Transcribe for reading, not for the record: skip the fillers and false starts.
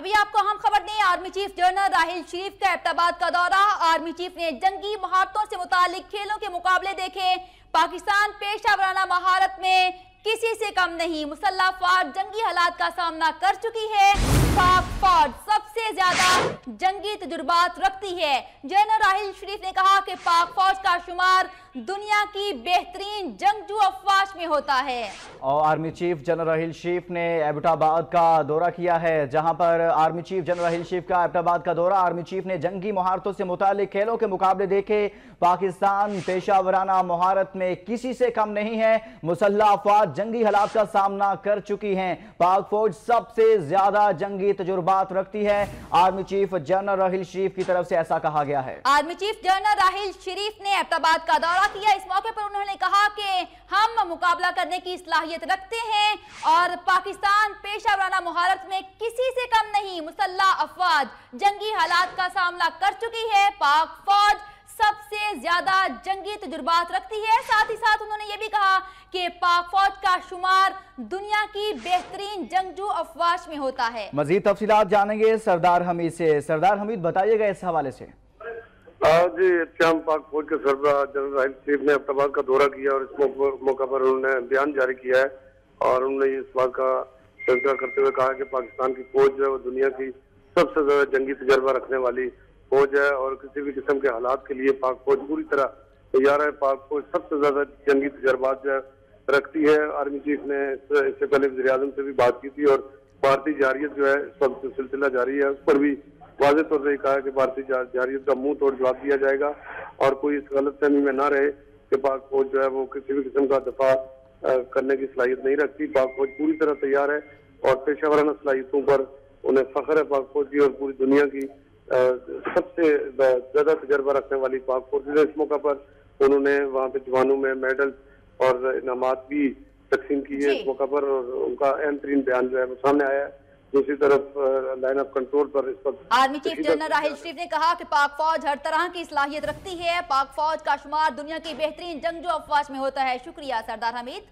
अभी आपको हम खबर दें, आर्मी चीफ जनरल राहिल शरीफ का एबटाबाद का दौरा। आर्मी चीफ ने जंगी महारतों से मुतालिक खेलों के मुकाबले देखे। पाकिस्तान पेशा वराना महारत में किसी से कम नहीं, मुसल्लह फौज जंगी हालात का सामना कर चुकी है। पाक फौज सबसे ज्यादा जंगी तजुर्बात रखती है। जनरल राहिल शरीफ ने कहा कि पाक फौज का शुमार दुनिया की बेहतरीन जंगजू अफवाज में होता है। और आर्मी चीफ जनरल राहिल शरीफ ने एबटाबाद का दौरा किया है, जहां पर आर्मी चीफ जनरल राहिल शरीफ का एबटाबाद का दौरा। आर्मी चीफ ने जंगी महारतों से मुतालिक खेलों के मुकाबले देखे। पाकिस्तान पेशा वराना महारत में किसी से कम नहीं है, मुसल्लह अफवाज जंगी हालात का सामना कर चुकी हैं। पाक फौज सबसे ज्यादा जंगी तजुर्बात रखती है। आर्मी चीफ जनरल राहिल शरीफ की तरफ से ऐसा कहा गया है। आर्मी चीफ जनरल राहिल शरीफ ने एबटाबाद का दौरा किया। इस मौके पर उन्होंने कहा कि हम मुकाबला करने की सलाहियत रखते हैं और पाकिस्तान पेशा वराना महारत में किसी से कम नहीं, मुसल्लह अफवाज जंगी हालात का सामना कर चुकी है। पाक फौज सबसे ज्यादा जंगी तजुर्बात रखती है। साथ ही साथ उन्होंने ये भी कहा कि पाक फौज का शुमार दुनिया की बेहतरीन जंगजू अफवाज में होता है। मजीद तफसीलात जानेंगे सरदार हमीद से। सरदार हमीद, बताइएगा इस हवाले से। जी, शाम पाक फौज के सरबराह जनरल राहिल शरीफ ने एबटाबाद का दौरा किया और इस मौका पर उन्होंने बयान जारी किया है और उन्होंने इस बात का तज़किरा करते हुए कहा कि पाकिस्तान की फौज जो है वो दुनिया की सबसे ज्यादा जंगी तजर्बा रखने वाली फौज है और किसी भी किस्म के हालात के लिए पाक फौज पूरी तरह तैयार है। पाक फौज सबसे ज्यादा जंगी तजर्बात जो है रखती है। आर्मी चीफ ने इससे पहले वज़ीर-ए-आज़म से भी बात की थी और भारतीय जारियत जो है इस वक्त सिलसिला जारी है, उस पर भी वाज़ेह तौर से कहा कि भारतीय जारियत का मुंह तोड़ जवाब दिया जाएगा और कोई इस गलतफहमी में ना रहे कि पाक फौज जो है वो किसी भी किस्म का दफा करने की सलाहियत नहीं रखती। पाक फौज पूरी तरह तैयार है और पेशा वराना सलाहियतों पर उन्हें फख्र है पाक फौज की और पूरी दुनिया की सबसे ज्यादा तजर्बा रखने वाली पाक फौज है। इस मौका पर उन्होंने वहाँ पे जवानों में मेडल और इनामात भी तकसीम की है इस मौका पर और उनका अहम तरीन बयान जो है वो सामने आया है। दूसरी तरफ लाइन ऑफ कंट्रोल पर इस वक्त आर्मी चीफ जनरल राहिल शरीफ ने कहा कि पाक फौज हर तरह की सलाहियत रखती है। पाक फौज का शुमार दुनिया की बेहतरीन जंगजू अफवाज में होता है। शुक्रिया सरदार हमीद।